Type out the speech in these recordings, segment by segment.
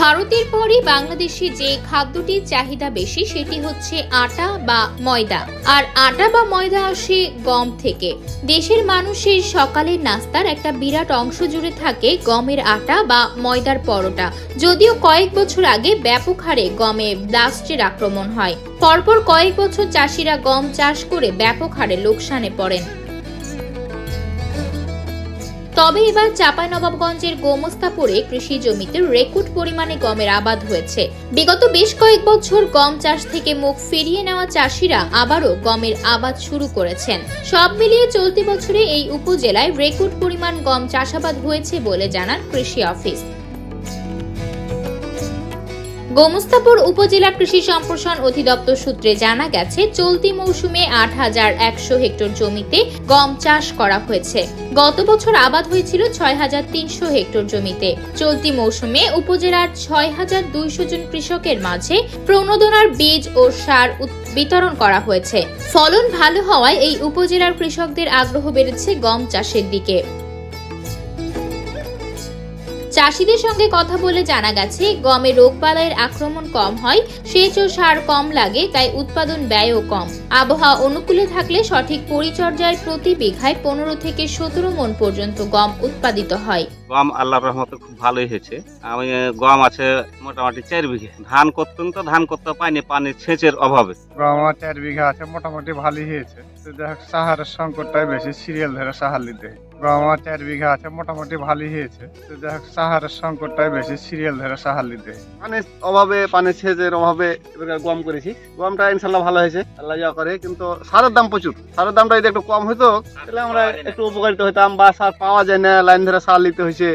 ভারতের পরে বাংলাদেশে যে খাদ্যটির চাহিদা বেশি সেটি হচ্ছে আটা বা ময়দা। আর আটা বা ময়দা আসে গম থেকে। দেশের মানুষের সকালের নাস্তার একটা বিরাট অংশ জুড়ে থাকে গমের আটা বা ময়দার পরোটা। যদিও কয়েক বছর আগে ব্যাপক হারে গমে ব্লাস্টের আক্রমণ হয়। পরপর কয়েক বছর চাষিরা গম চাষ করে ব্যাপক হারে লোকসানে পড়েন। তবে এবার চাঁপাইনবাবগঞ্জের গোমস্তাপুরে কৃষি জমিতে রেকর্ড পরিমাণে গমের আবাদ হয়েছে। বিগত বেশ কয়েক বছর গম চাষ থেকে মুখ ফিরিয়ে নেওয়া চাষিরা আবারও গমের আবাদ শুরু করেছেন। সব মিলিয়ে চলতি বছরে এই উপজেলায় রেকর্ড পরিমাণ গম চাষাবাদ হয়েছে বলে জানান কৃষি অফিস। গোমস্তাপুর উপজেলা কৃষি সম্প্রসারণ অধিদপ্তর সূত্রে জানা গেছে, চলতি মৌসুমে ৮,১০০ হেক্টর জমিতে গম চাষ করা হয়েছে। গত বছর আবাদ হয়েছিল ৬,৩০০ হেক্টর জমিতে। চলতি মৌসুমে উপজেলার ৬,২০০ জন কৃষকের মাঝে প্রণোদনার বীজ ও সার বিতরণ করা হয়েছে। ফলন ভালো হওয়ায় এই উপজেলার কৃষকদের আগ্রহ বেড়েছে গম চাষের দিকে। চাষিদের সঙ্গে কথা বলে জানা গেছে, গমে রোগবালাইয়ের আক্রমণ কম হয়, সেচ ও সার কম লাগে, তাই উৎপাদন ব্যয়ও কম। আবহাওয়া অনুকূলে থাকলে সঠিক পরিচর্যায় প্রতি বিঘায় ১৫ থেকে ১৭ মণ পর্যন্ত গম উৎপাদিত হয়। গম আল্লাহর রহমতে খুব ভালোই হয়েছে। আমি গম আছে মোটামুটি ৪ বিঘে। ধান করতুম তো ধান করতে পাইনি পানির সেচের অভাবে। গম ৪ বিঘা আছে, মোটামুটি ভালোই হয়েছে। সাহারের সংকটটাই বেশি, সিরিয়াল ধরে সাহার নিতে। গম ৪ বিঘা আছে, মোটামুটি ভালোই হয়েছে। সাহারের সংকটটাই বেশি, সিরিয়াল ধরে সাহার নিতে। পানির অভাবে, পানির সেচের অভাবে এবার গম করেছি। গমটা ইনশাল্লাহ ভালো হয়েছে, আল্লাহ যা করে। কিন্তু সারের দাম প্রচুর। সারের দামটা যদি একটু কম হইতো তাহলে আমরা একটু উপকারিত হইতাম, বা সার পাওয়া যায় না, লাইন ধরে সার নিতে হয়েছে।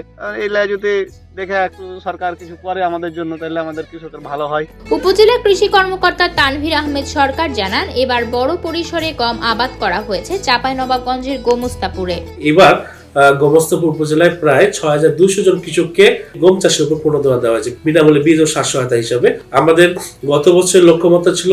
এই লাই যদি দেখে একটু সরকার কিছু করে আমাদের জন্য, তাহলে আমাদের কৃষকের ভালো হয়। উপজেলা কৃষি কর্মকর্তা তানভীর আহমেদ সরকার জানান, এবার বড় পরিসরে গম আবাদ করা হয়েছে চাঁপাইনবাবগঞ্জের গোমস্তাপুরে। এবার গোমস্তাপুর উপজেলায় প্রায় ৬,২০০ জন কৃষককে গম চাষের উপর প্রণোদনা দেওয়া হয়েছে বিনামূল্যে বীজ ও সার সহায়তা হিসাবে। আমাদের গত বছরের লক্ষ্যমাত্রা ছিল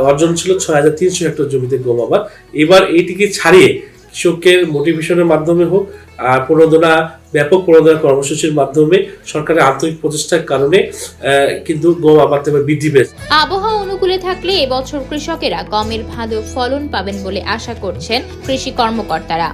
অর্জন ছিল ৬,৩০০ হেক্টর জমিতে গম আবাদ। এবার এইটিকে ছাড়িয়ে কৃষকের মোটিভেশনের মাধ্যমে হোক আর প্রণোদনা, ব্যাপক প্রণোদনা কর্মসূচির মাধ্যমে সরকারের আন্তরিক প্রচেষ্টার কারণে কিন্তু গম আবাদ বৃদ্ধি পেয়েছে। আবহাওয়া অনুকূলে থাকলে এবছর কৃষকেরা গমের ভালো ফলন পাবেন বলে আশা করছেন কৃষি কর্মকর্তারা।